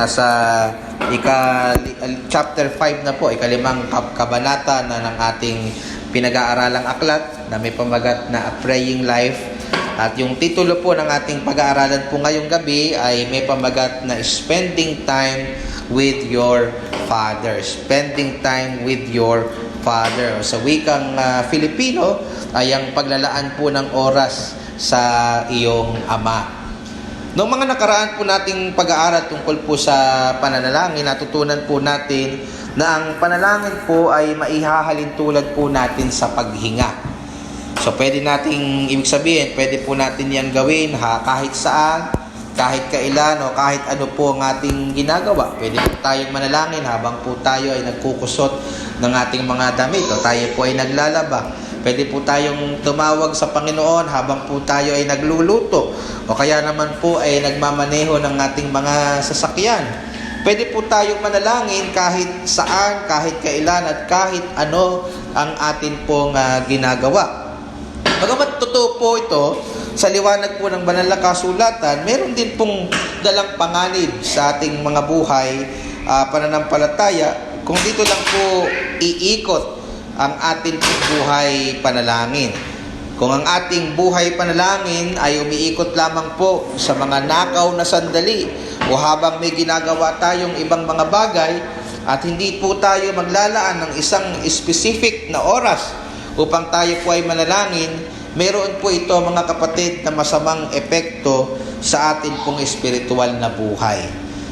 nasa chapter 5 na po, ikalimang kabanata na ng ating pinag-aaralang aklat na may pamagat na A Praying Life. At yung titulo po ng ating pag-aaralan po ngayong gabi ay may pamagat na Spending Time with Your Father. Spending time with your Father. Sa wikang Filipino ay ang paglalaan po ng oras sa iyong Ama. Noong mga nakaraan po nating pag-aaral tungkol po sa pananalangin, natutunan po natin na ang panalangin po ay maihahalin tulad po natin sa paghinga. So pwede nating, ibig sabihin, pwede po natin yan gawin kahit saan, kahit kailan o kahit ano po ang ating ginagawa. Pwede po tayong manalangin habang po tayo ay nagkukusot ng ating mga damit o tayo po ay naglalaba. Pwede po tayong tumawag sa Panginoon habang po tayo ay nagluluto o kaya naman po ay nagmamaneho ng ating mga sasakyan. Pwede po tayong manalangin kahit saan, kahit kailan at kahit ano ang atin pong ginagawa. Bagamat totoo po ito, sa liwanag po ng banal na kasulatan, meron din pong dalang panganib sa ating mga buhay, pananampalataya, kung dito lang po iikot ang ating buhay panalangin. Kung ang ating buhay panalangin ay umiikot lamang po sa mga nakaw na sandali o habang may ginagawa tayong ibang mga bagay at hindi po tayo maglalaan ng isang specific na oras upang tayo po ay manalangin, meron po ito mga kapatid na masamang epekto sa atin pong espiritual na buhay.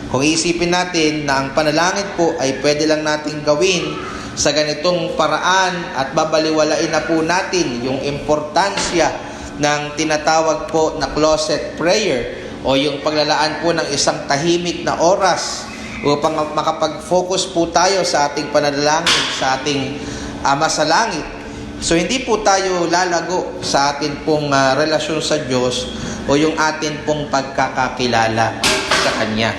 Kung iisipin natin na ang panalangin po ay pwede lang natin gawin sa ganitong paraan at babaliwalain na po natin yung importansya ng tinatawag po na closet prayer o yung paglalaan po ng isang tahimik na oras upang makapag-focus po tayo sa ating panalangin sa ating Ama sa Langit. So hindi po tayo lalago sa atin pong relasyon sa Diyos o yung atin pong pagkakakilala sa Kanya.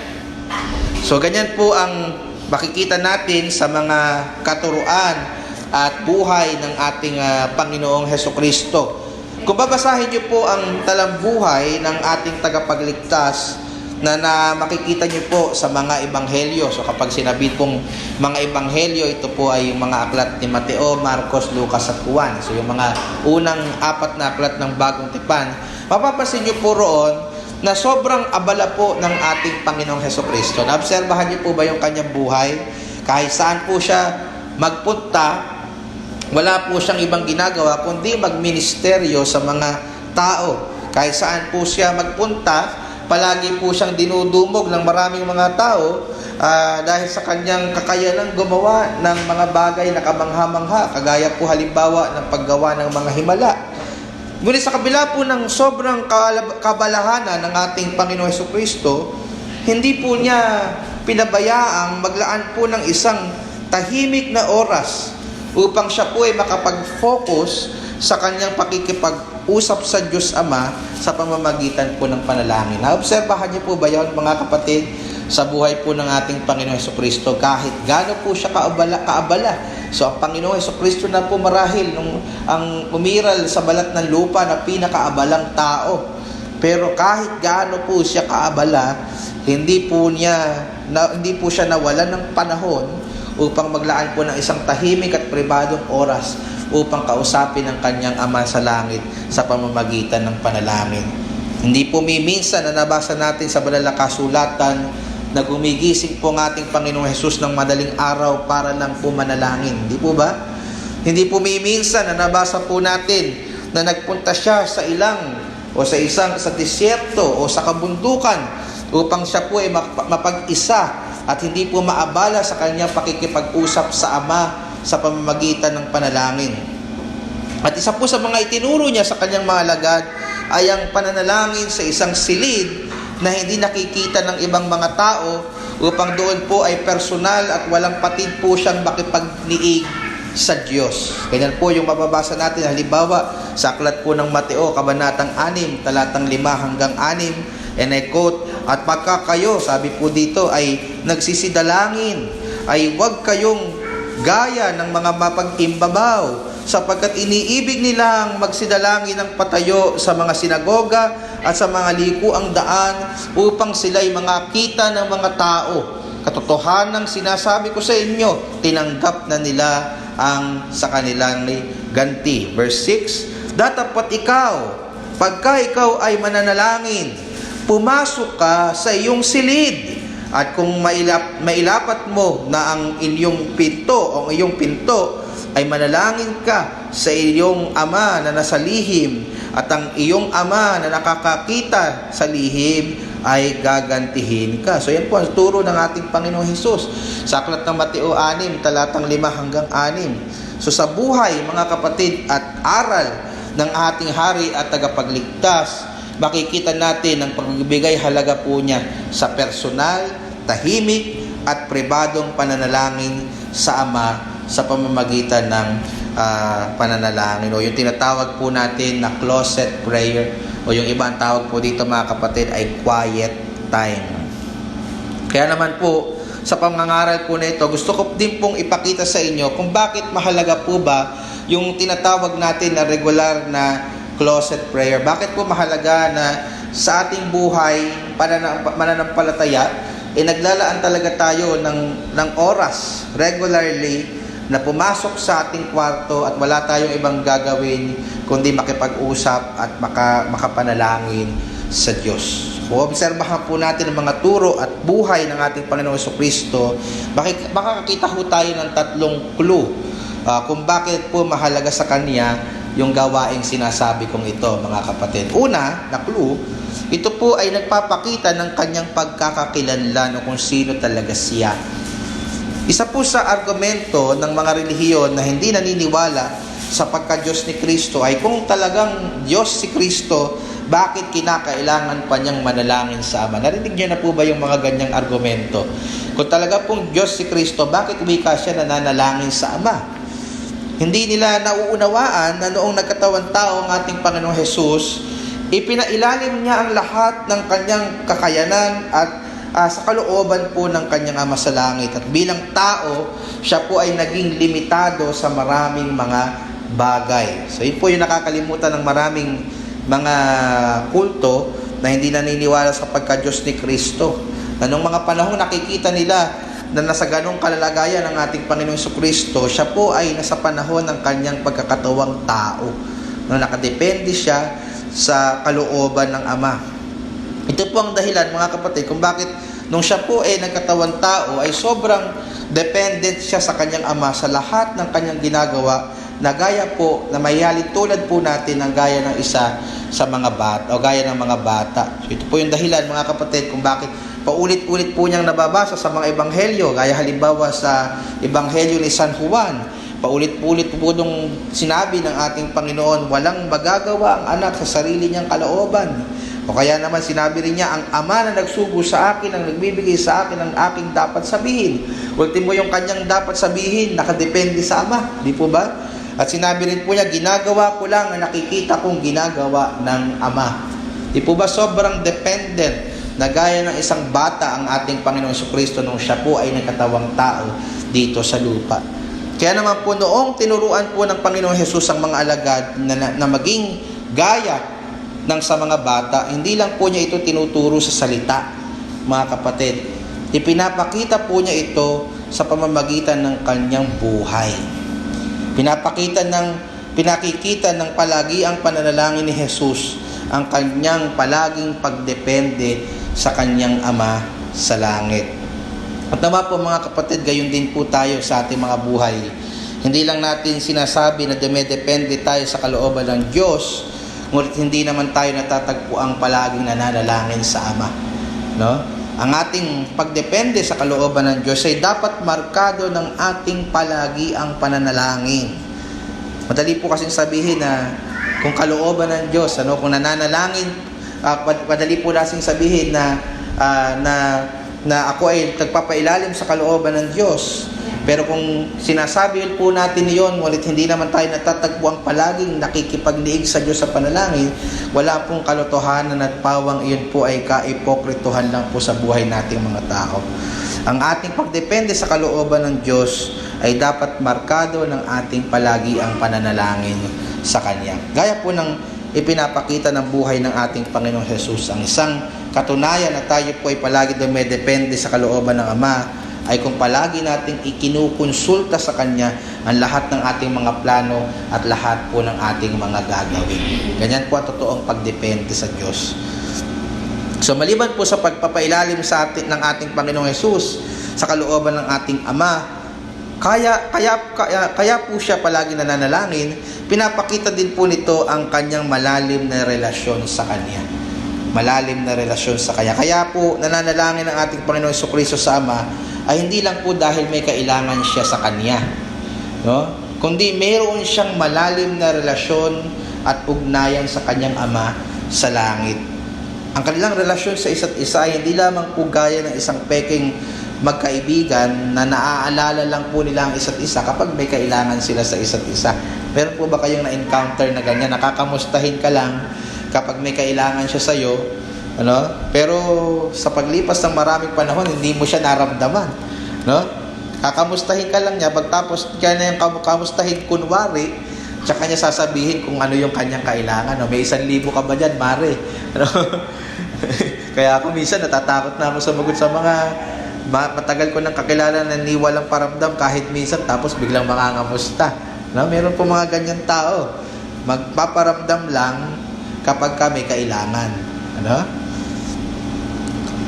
So ganyan po ang makikita natin sa mga katuruan at buhay ng ating Panginoong Hesukristo. Kung babasahin niyo po ang talambuhay ng ating tagapagligtas na makikita niyo po sa mga ebanghelyo. So kapag sinabi pong mga ebanghelyo, ito po ay yung mga aklat ni Mateo, Marcos, Lucas at Juan. So yung mga unang 4 na aklat ng Bagong Tipan, mapapansin niyo po roon na sobrang abala po ng ating Panginoong Hesukristo. Naobserbahan niyo po ba yung kanyang buhay? Kahit saan po siya magpunta, wala po siyang ibang ginagawa kundi magministeryo sa mga tao. Kahit saan po siya magpunta, palagi po siyang dinudumog ng maraming mga tao dahil sa kanyang kakayanang gumawa ng mga bagay na kamangha-mangha, kagaya po halimbawa ng paggawa ng mga himala. Ngunit sa kabila po ng sobrang kabalahanan ng ating Panginoong Hesukristo, hindi po niya pinabayaang maglaan po ng isang tahimik na oras upang siya po ay makapag-focus sa kanyang pakikipag-usap sa Diyos Ama sa pamamagitan po ng panalangin. Naobserbahan niyo po ba yan, mga kapatid, sa buhay po ng ating Panginoong Hesukristo, kahit gaano po siya kaabala. So ang Panginoong Hesukristo na po marahil ang umiral sa balat ng lupa na pinakaabalang tao. Pero kahit gaano po siya kaabala, hindi po siya nawalan ng panahon upang maglaan po ng isang tahimik at pribadong oras upang kausapin ang kanyang Ama sa langit sa pamamagitan ng panalangin. Hindi po minsan na nabasa natin sa banal na kasulatan na gumigising po ang ating Panginoong Hesus ng madaling araw para lang po manalangin. Hindi po ba? Hindi po minsan na nabasa po natin na nagpunta siya sa sa disyerto o sa kabundukan upang siya po ay mapag-isa at hindi po maabala sa kanyang pakikipag-usap sa Ama sa pamamagitan ng panalangin. At isa po sa mga itinuro niya sa kanyang mga alagad ay ang pananalangin sa isang silid na hindi nakikita ng ibang mga tao upang doon po ay personal at walang patid po siyang makipagniig sa Diyos. Ganyan po yung mababasa natin halimbawa sa aklat po ng Mateo, kabanatang 6, talatang 5 hanggang 6, and I quote, "At pagka kayo," sabi po dito, "ay nagsisidalangin, ay huwag kayong gaya ng mga mapag-imbabaw, sapagkat iniibig nilang magsidalangin ng patayo sa mga sinagoga at sa mga likuang daan upang sila'y makita ng mga tao. Katotohanang sinasabi ko sa inyo, tinanggap na nila ang sa kanilang ganti. Verse 6, Datapat ikaw, pagka ikaw ay mananalangin, pumasok ka sa iyong silid, at kung mailapat mo na ang iyong pinto o ang iyong pinto, ay manalangin ka sa iyong Ama na nasa lihim, at ang iyong Ama na nakakakita sa lihim ay gagantihin ka. So yan po ang turo ng ating Panginoong Hesus sa aklat ng Mateo 6, talatang 5 hanggang 6. So sa buhay, mga kapatid, at aral ng ating Hari at tagapagligtas, makikita natin ang pagbibigay halaga po niya sa personal, tahimik, at pribadong pananalangin sa Ama sa pamamagitan ng pananalangin, o yung tinatawag po natin na closet prayer, o yung ibang tawag po dito, mga kapatid, ay quiet time. Kaya naman po, sa pangangaral po na ito, gusto ko din pong ipakita sa inyo kung bakit mahalaga po ba yung tinatawag natin na regular na closet prayer. Bakit po mahalaga na sa ating buhay, mananampalataya, naglalaan talaga tayo ng oras regularly na pumasok sa ating kwarto at wala tayong ibang gagawin kundi makipag-usap at makapanalangin sa Diyos. So, obserbahan po natin ang mga turo at buhay ng ating Panginoong Jesucristo. Makakakita po tayo ng tatlong clue kung bakit po mahalaga sa Kanya yung gawaing sinasabi kong ito, mga kapatid. Una, na clue, ito po ay nagpapakita ng Kanyang pagkakakilanlan o kung sino talaga siya. Isa po sa argumento ng mga relihiyon na hindi naniniwala sa pagka-Diyos ni Kristo ay kung talagang Diyos si Kristo, bakit kinakailangan pa niyang manalangin sa Ama? Narinig niyo na po ba yung mga ganyang argumento? Kung talaga pong Diyos si Kristo, bakit wika siya nananalangin sa Ama? Hindi nila nauunawaan na noong nagkatawan tao ang ating Panginoong Hesus, ipinailalim niya ang lahat ng kanyang kakayanan at sa kalooban po ng kanyang Ama sa langit. At bilang tao, siya po ay naging limitado sa maraming mga bagay. So yun po yung nakakalimutan ng maraming mga kulto na hindi naniniwala sa pagka-Diyos ni Kristo. Na nung mga panahon nakikita nila na nasa ganong kalalagayan ng ating Panginoong Jesucristo, siya po ay nasa panahon ng kanyang pagkakatawang tao. Na nakadepende siya sa kalooban ng Ama. Ito po ang dahilan, mga kapatid, kung bakit nung siya po ay nagkatawang tao ay sobrang dependent siya sa kanyang Ama sa lahat ng kanyang ginagawa, na gaya po, na mayali tulad po natin ng gaya ng isa sa mga bata o gaya ng mga bata. So ito po yung dahilan, mga kapatid, kung bakit paulit-ulit po niyang nababasa sa mga ebanghelyo, gaya halimbawa sa ebanghelyo ni San Juan. Paulit-ulit po nung sinabi ng ating Panginoon, walang magagawa ang anak sa sarili niyang kalooban. O kaya naman sinabi rin niya, ang Ama na nagsugo sa akin, ang nagbibigay sa akin ang aking dapat sabihin. Ultimo yung kanyang dapat sabihin, nakadepende sa Ama. Di po ba? At sinabi rin po niya, ginagawa ko lang ang nakikita kong ginagawa ng Ama. Di po ba sobrang dependent na gaya ng isang bata ang ating Panginoong Jesucristo nung siya po ay nagkatawang tao dito sa lupa. Kaya naman po noong tinuruan po ng Panginoong Hesus ang mga alagad na maging gaya ng sa mga bata, hindi lang po niya ito tinuturo sa salita, mga kapatid. Ipinapakita po niya ito sa pamamagitan ng kanyang buhay. Pinakikita ng palagi ang pananalangin ni Jesus, ang kanyang palaging pagdepende sa kanyang Ama sa langit. At naman po, mga kapatid, gayon din po tayo sa ating mga buhay. Hindi lang natin sinasabi na dumedepende tayo sa kalooban ng Diyos, ngunit hindi naman tayo natatagpo ang palaging nananalangin sa Ama. No? Ang ating pagdepende sa kalooban ng Diyos ay dapat markado ng ating palagi ang pananalangin. Madali po kasing sabihin na kung kalooban ng Diyos, kung nananalangin, madali po kasing sabihin na ako ay nagpapailalim sa kalooban ng Diyos. Pero kung sinasabi po natin iyon, ngunit hindi naman tayo natatagpo ang palaging nakikipagdiig sa Diyos sa panalangin, wala pong kalotohanan at pawang iyon po ay kaipokrituhan lang po sa buhay nating mga tao. Ang ating pagdepende sa kalooban ng Diyos ay dapat markado ng ating palagi ang pananalangin sa Kanya. Gaya po ng ipinapakita ng buhay ng ating Panginoong Hesus. Ang isang katunayan na tayo po ay palagi dumedepende sa kalooban ng Ama ay kung palagi nating ikinukonsulta sa Kanya ang lahat ng ating mga plano at lahat po ng ating mga gagawin. Ganyan po ang totoong pagdepende sa Diyos. So maliban po sa pagpapailalim sa atin ng ating Panginoong Hesus sa kalooban ng ating Ama, kaya po siya palagi nananalangin, pinapakita din po nito ang kanyang malalim na relasyon sa Kanya. Malalim na relasyon sa Kanya. Kaya po nananalangin ng ating Panginoong Jesucristo sa Ama ay hindi lang po dahil may kailangan siya sa Kanya, no? Kundi mayroon siyang malalim na relasyon at ugnayan sa kanyang Ama sa langit. Ang kanilang relasyon sa isa't isa ay hindi lamang po gaya ng isang peking magkaibigan na naaalala lang po nila ang isa't isa kapag may kailangan sila sa isa't isa. Meron po ba kayong na-encounter na ganyan? Nakakamustahin ka lang kapag may kailangan siya sa'yo, ano? Pero sa paglipas ng maraming panahon, hindi mo siya naramdaman, no? Kakamustahin ka lang niya, pagtapos kaya na yung kamustahin kunwari, tsaka niya sasabihin kung ano yung kanyang kailangan. No? May 1,000 ka ba dyan, Mare? Ano? Kaya ako minsan natatakot na ako sumagot sa mga matagal ko nang kakilala na ni walang paramdam kahit minsan, tapos biglang mangangamusta. No? Meron po mga ganyan tao. Magpaparamdam lang kapag may kailangan. Ano?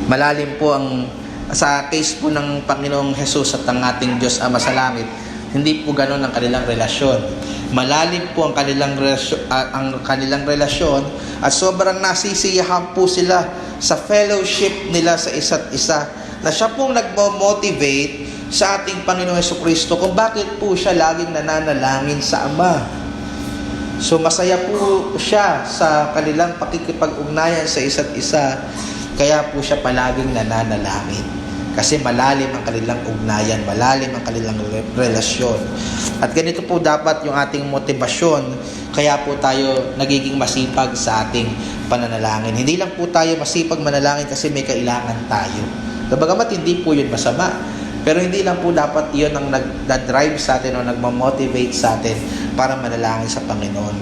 Malalim po ang sa case po ng Panginoong Hesus at ang ating Diyos Ama sa langit, hindi po ganoon ang kanilang relasyon. Malalim po ang kanilang relasyon at sobrang nasisiyahan po sila sa fellowship nila sa isa't isa, na siya pong nagmo-motivate sa ating Panginoong Jesucristo kung bakit po siya laging nananalangin sa Ama. So masaya po siya sa kanilang pakikipag-ugnayan sa isa't isa, kaya po siya palaging nananalangin. Kasi malalim ang kanilang ugnayan, malalim ang kanilang relasyon. At ganito po dapat yung ating motibasyon, kaya po tayo nagiging masipag sa ating pananalangin. Hindi lang po tayo masipag manalangin kasi may kailangan tayo. Bagamat hindi po yun masama, pero hindi lang po dapat yun ang nag-drive sa atin o nagmamotivate sa atin para manalangin sa Panginoon.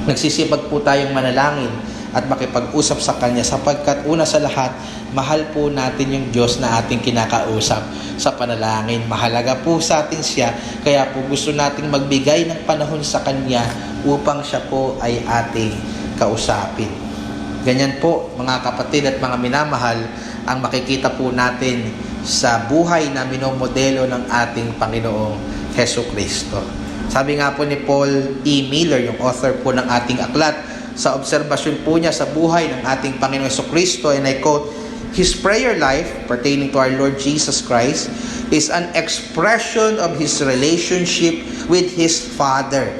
Nagsisipag po tayong manalangin at makipag-usap sa Kanya sapagkat una sa lahat, mahal po natin yung Diyos na ating kinakausap sa panalangin. Mahalaga po sa atin siya, kaya po gusto nating magbigay ng panahon sa Kanya upang siya po ay ating kausapin. Ganyan po mga kapatid at mga minamahal ang makikita po natin sa buhay na minomodelo ng ating Panginoong Jesucristo. Sabi nga po ni Paul E. Miller, yung author po ng ating aklat, sa obserbasyon po niya sa buhay ng ating Panginoong Jesucristo, and I quote, "His prayer life pertaining to our Lord Jesus Christ is an expression of His relationship with His Father.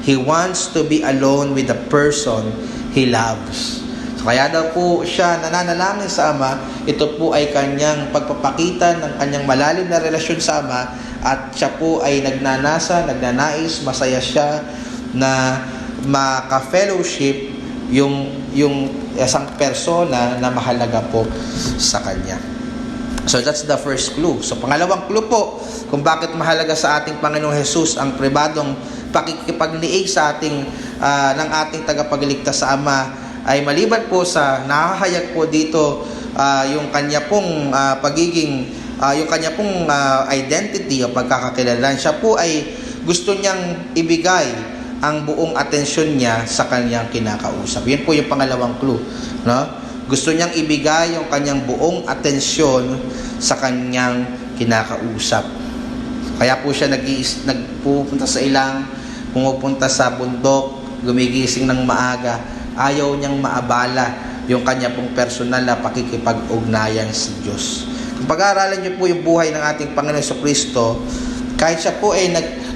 He wants to be alone with the person He loves." So, kaya daw po siya nananalangin sa Ama. Ito po ay kanyang pagpapakita ng kanyang malalim na relasyon sa Ama, at siya po ay nagnanais, masaya siya na maka-fellowship yung isang persona na mahalaga po sa kanya. So that's the first clue. So pangalawang clue po kung bakit mahalaga sa ating Panginoong Hesus ang pribadong pakikipagniig sa ating ng ating tagapagligtas sa Ama ay maliban po sa nahahayag po dito yung kanya pong yung kanya pong identity o pagkakakilanlan. Siya po ay gusto niyang ibigay ang buong atensyon niya sa kanyang kinakausap. Yun po yung pangalawang clue, no? Gusto niyang ibigay yung kanyang buong atensyon sa kanyang kinakausap. Kaya po siya nagpupunta sa ilang, pumupunta sa bundok, gumigising ng maaga. Ayaw niyang maabala yung kanya pong personal na pakikipag-ugnayan sa Diyos. Kung pag-aaralan niyo po yung buhay ng ating Panginoon Jesucristo, kahit siya po ay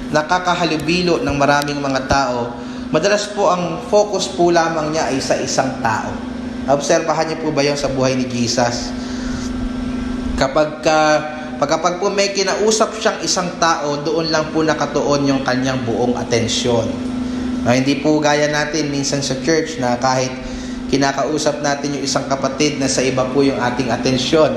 nakakahalubilo ng maraming mga tao, madalas po ang focus po lamang niya ay sa isang tao. Obserbahan niyo po ba yung sa buhay ni Jesus? Kapag po may kinausap siyang isang tao, doon lang po nakatuon yung kanyang buong atensyon. Hindi po gaya natin minsan sa church na kahit kinakausap natin yung isang kapatid na sa iba po yung ating atensyon.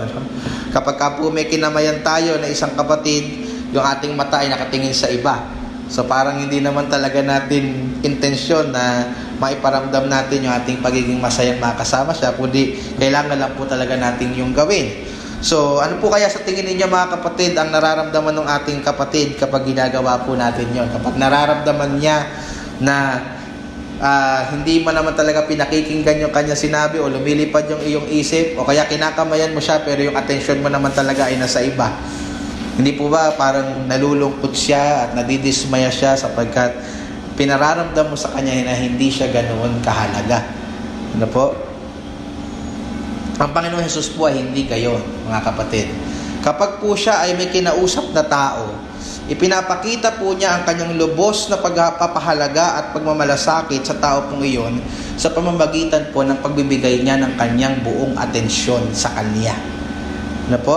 Kapag po may kinamayan tayo na isang kapatid, yung ating mata ay nakatingin sa iba. So parang hindi naman talaga natin intensyon na maiparamdam natin yung ating pagiging masayang makasama siya, kundi kailangan lang po talaga natin yung gawin. So, ano po kaya sa tingin ninyo mga kapatid ang nararamdaman ng ating kapatid kapag ginagawa po natin yon? Kapag nararamdaman niya na hindi mo naman talaga pinakikinggan yung kanya sinabi o lumilipad yung iyong isip o kaya kinakamayan mo siya pero yung atensyon mo naman talaga ay nasa iba. Hindi po ba parang nalulungkot siya at nadidismaya siya sapagkat pinararamdam mo sa kanya na hindi siya ganoon kahalaga? Ano po? Ang Panginoon Hesus po ay hindi gayon, mga kapatid. Kapag po siya ay may kinausap na tao, ipinapakita po niya ang kanyang lubos na pagpapahalaga at pagmamalasakit sa tao pong iyon sa pamamagitan po ng pagbibigay niya ng kanyang buong atensyon sa kanya. Ano po?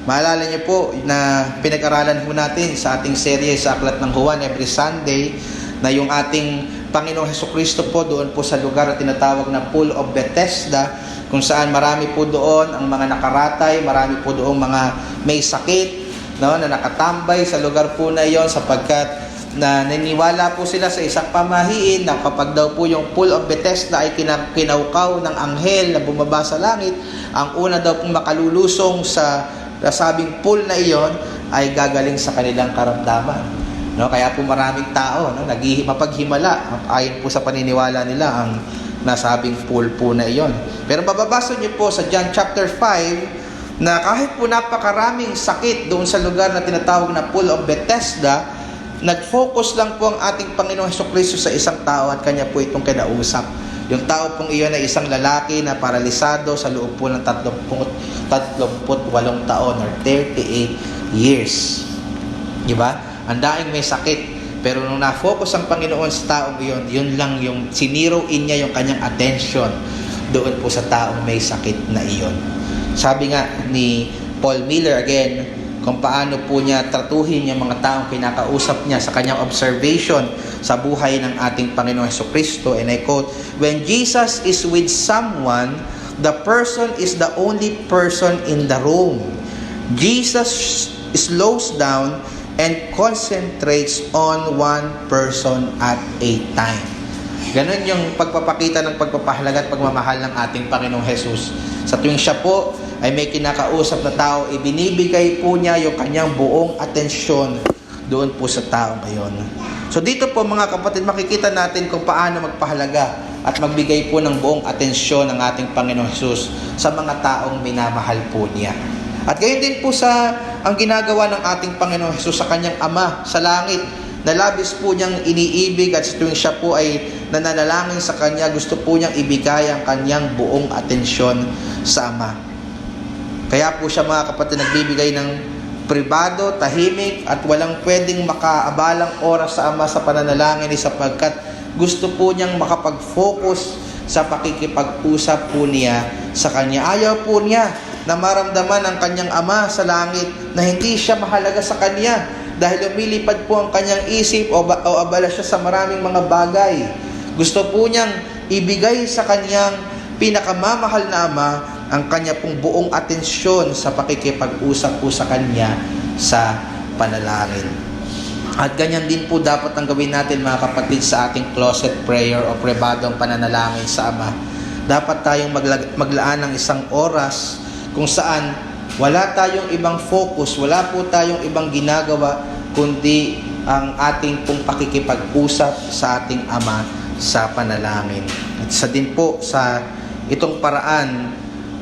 Maalala niyo po na pinag-aralan po natin sa ating serye sa Aklat ng Juan every Sunday na yung ating Panginoong Hesukristo po doon po sa lugar na tinatawag na Pool of Bethesda, kung saan marami po doon ang mga nakaratay, marami po doon mga may sakit, no, na nakatambay sa lugar po na iyon sapagkat na naniniwala po sila sa isang pamahiin na kapag daw po yung Pool of Bethesda ay kinaukaw ng anghel na bumaba sa langit, ang una daw pong makalulusong sa sabing pool na iyon ay gagaling sa kanilang karamdaman. No, kaya po maraming tao mapaghimala ayon po sa paniniwala nila ang nasabing pool po na iyon. Pero mababasa niyo po sa John chapter 5 na kahit po napakaraming sakit doon sa lugar na tinatawag na Pool of Bethesda, nag-focus lang po ang ating Panginoong Hesukristo sa isang tao at kanya po itong kinausap. Yung tao pong iyon ay isang lalaki na paralisado sa loob po ng 38 taon or 38 years. Diba? Ang daing may sakit. Pero nung na-focus ang Panginoon sa taong iyon, yun lang yung siniro in niya yung kanyang attention doon po sa taong may sakit na iyon. Sabi nga ni Paul Miller again, kung paano po niya tratuhin yung mga taong kinakausap niya sa kanyang observation sa buhay ng ating Panginoong Hesukristo, and I quote, "When Jesus is with someone, the person is the only person in the room. Jesus slows down and concentrates on one person at a time." Ganon yung pagpapakita ng pagpapahalaga at pagmamahal ng ating Panginoong Hesus. Sa tuwing siya po ay may kinakausap na tao, ibinibigay po niya yung kanyang buong atensyon doon po sa taong iyon. So dito po mga kapatid, makikita natin kung paano magpahalaga at magbigay po ng buong atensyon ng ating Panginoong Hesus sa mga taong minamahal po niya. At gayon din po sa ang ginagawa ng ating Panginoong Hesus sa kanyang Ama sa langit, na labis po niyang iniibig at sa tuwing siya po ay nananalangin sa kanya, gusto po niyang ibigay ang kanyang buong atensyon sa Ama. Kaya po siya mga kapatid nagbibigay ng pribado, tahimik at walang pwedeng makaabalang oras sa Ama sa pananalangin sapagkat gusto po niyang makapag-focus sa pakikipag-usap po niya sa kanya. Ayaw po niya na maramdaman ang kanyang Ama sa langit na hindi siya mahalaga sa kanya dahil lumilipad po ang kanyang isip o abala siya sa maraming mga bagay. Gusto po niyang ibigay sa kanyang pinakamamahal na Ama ang kanya pong buong atensyon sa pakikipag-usap po sa kanya sa panalangin. At ganyan din po dapat ang gawin natin mga kapatid sa ating closet prayer o pribadong pananalangin sa Ama. Dapat tayong maglaan ng isang oras kung saan wala tayong ibang focus, wala po tayong ibang ginagawa, kundi ang ating pong pakikipag-usap sa ating Ama sa panalangin. At isa din po sa itong paraan,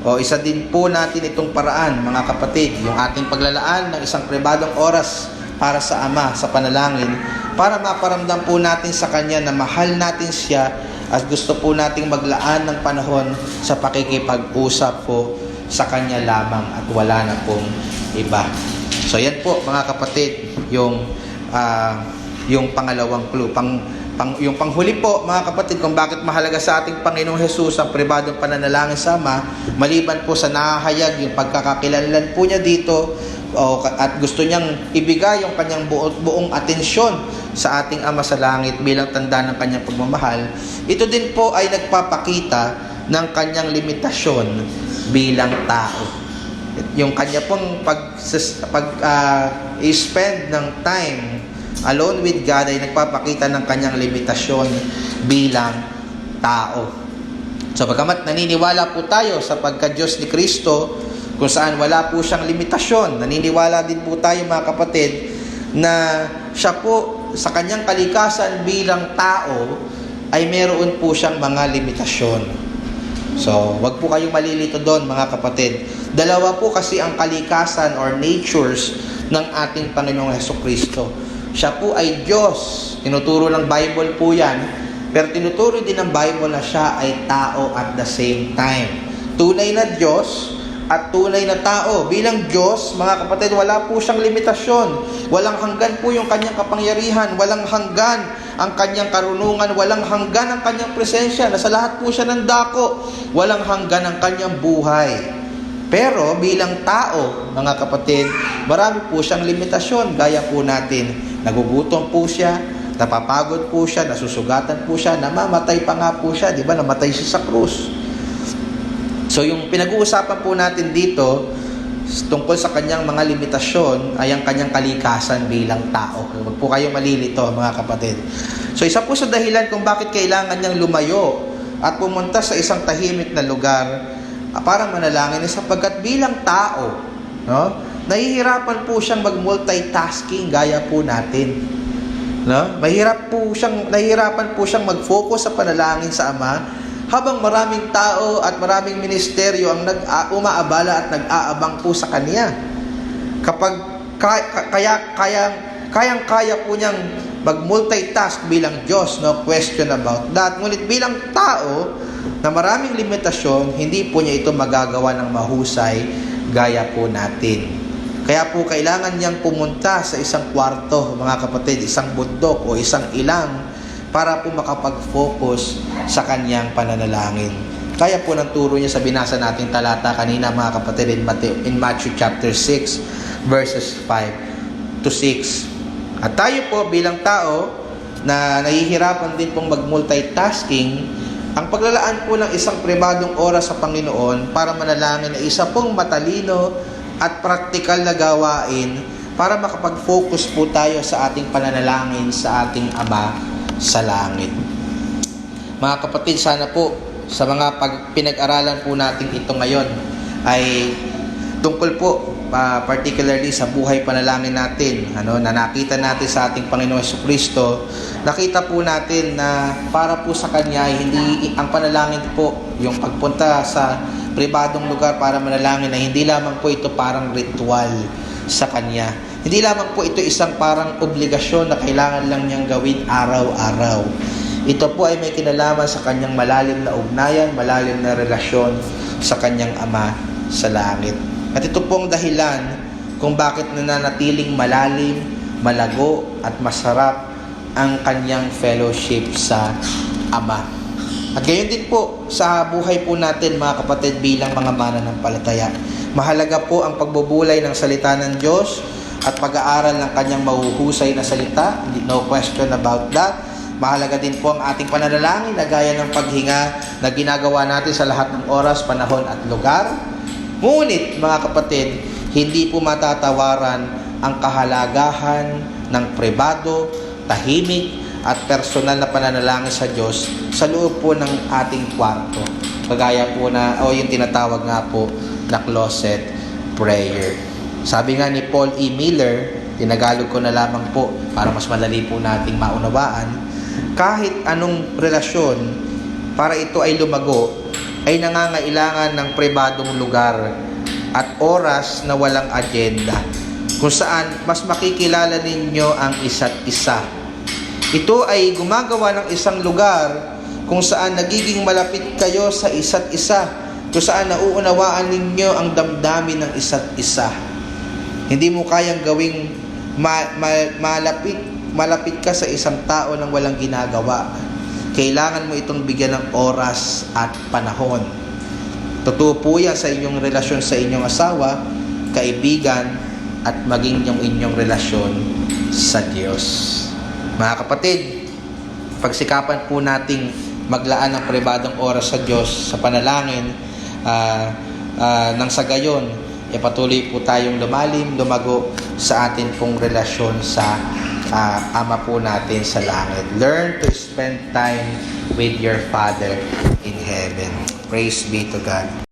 o isa din po natin itong paraan, mga kapatid, yung ating paglalaan ng isang pribadong oras para sa Ama sa panalangin, para maparamdam po natin sa Kanya na mahal natin siya at gusto po nating maglaan ng panahon sa pakikipag-usap po sa Kanya lamang at wala na pong iba. So yan po mga kapatid, yung pangalawang clue. Yung panghuli po mga kapatid kung bakit mahalaga sa ating Panginoong Hesus ang pribadong pananalangin sa Ama, maliban po sa nahahayag yung pagkakakilanlan po niya dito at gusto niyang ibigay yung kanyang buong atensyon sa ating Ama sa langit bilang tanda ng kanyang pagmamahal, ito din po ay nagpapakita ng kanyang limitasyon bilang tao. Yung kanya pong spend ng time alone with God ay nagpapakita ng kanyang limitasyon bilang tao. So bagamat naniniwala po tayo sa pagka-Diyos ni Kristo, kung saan wala po siyang limitasyon, naniniwala din po tayo mga kapatid na siya po sa kanyang kalikasan bilang tao ay meron po siyang mga limitasyon. So wag po kayong malilito doon mga kapatid. Dalawa po kasi ang kalikasan or natures ng ating Panginoong Hesukristo. Siya po ay Diyos. Tinuturo ng Bible po yan. Pero tinuturo din ng Bible na siya ay tao at the same time. Tunay na Diyos at tunay na tao. Bilang Diyos, mga kapatid, wala po siyang limitasyon. Walang hanggan po yung kanyang kapangyarihan. Walang hanggan ang kanyang karunungan. Walang hanggan ang kanyang presensya. Nasa lahat po siya ng dako. Walang hanggan ang kanyang buhay. Pero bilang tao, mga kapatid, marami po siyang limitasyon. Gaya po natin, nagugutom po siya, napapagod po siya, nasusugatan po siya, namamatay pa nga po siya, di ba? Namatay siya sa krus. So yung pinag-uusapan po natin dito tungkol sa kanyang mga limitasyon ay ang kanyang kalikasan bilang tao. Huwag po kayong malilito, mga kapatid. So isa po sa dahilan kung bakit kailangan niyang lumayo at pumunta sa isang tahimik na lugar para manalangin ay sapagkat bilang tao, no, nahihirapan po siyang mag-multitasking gaya po natin. No? Nahihirapan po siyang mag-focus sa panalangin sa Ama habang maraming tao at maraming ministeryo ang umaabala at nag-aabang po sa Kanya. Kapag kayang-kaya po niyang mag-multitask bilang Diyos, no question about that. Ngunit bilang tao na maraming limitasyon, hindi po niya ito magagawa ng mahusay gaya po natin. Kaya po kailangan niyang pumunta sa isang kwarto, mga kapatid, isang bundok o isang ilang para po makapag-focus sa kanyang pananalangin. Kaya po ng turo niya sa binasa nating talata kanina, mga kapatid, in Matthew chapter 6 verses 5 to 6. At tayo po bilang tao na nahihirapan din pong mag-multitasking, ang paglalaan po ng isang pribadong oras sa Panginoon para manalangin ay isa pong matalino at praktikal na gawain para makapag-focus po tayo sa ating pananalangin sa ating Ama sa langit. Mga kapatid, sana po sa mga pinag-aralan po natin ito ngayon ay tungkol po particularly sa buhay panalangin natin, na nakita natin sa ating Panginoong Jesucristo. Nakita po natin na para po sa Kanya hindi ang panalangin po, yung pagpunta sa pribadong lugar para manalangin, na hindi lamang po ito parang ritual sa Kanya. Hindi lamang po ito isang parang obligasyon na kailangan lang niyang gawin araw-araw. Ito po ay may kinalaman sa Kanyang malalim na ugnayan, malalim na relasyon sa Kanyang Ama sa langit. At ito pong dahilan kung bakit nananatiling malalim, malago at masarap ang Kanyang fellowship sa Ama. At gayon din po sa buhay po natin, mga kapatid, bilang mga mananampalataya. Mahalaga po ang pagbubulay ng salita ng Diyos at pag-aaral ng Kanyang mahuhusay na salita. No question about that. Mahalaga din po ang ating pananalangin na gaya ng paghinga na ginagawa natin sa lahat ng oras, panahon at lugar. Ngunit, mga kapatid, hindi po matatawaran ang kahalagahan ng pribado, tahimik at personal na pananalangin sa Diyos sa loob po ng ating kwarto. Kagaya po yung tinatawag nga po na closet prayer. Sabi nga ni Paul E. Miller, tinagalog ko na lamang po para mas madali po nating maunawaan, kahit anong relasyon para ito ay lumago ay nangangailangan ng pribadong lugar at oras na walang agenda, kung saan mas makikilala ninyo ang isa't isa. Ito ay gumagawa ng isang lugar kung saan nagiging malapit kayo sa isa't isa, kung saan nauunawaan ninyo ang damdamin ng isa't isa. Hindi mo kayang gawing malapit ka sa isang tao nang walang ginagawa. Kailangan mo itong bigyan ng oras at panahon. Totoo po yan sa inyong relasyon sa inyong asawa, kaibigan, at maging yung inyong relasyon sa Diyos. Mga kapatid, pagsikapan po nating maglaan ng pribadong oras sa Diyos sa panalangin, nang sa gayon, patuloy po tayong lumalim, lumago sa atin pong relasyon sa Ama po natin sa langit. Learn to spend time with your Father in heaven. Praise be to God.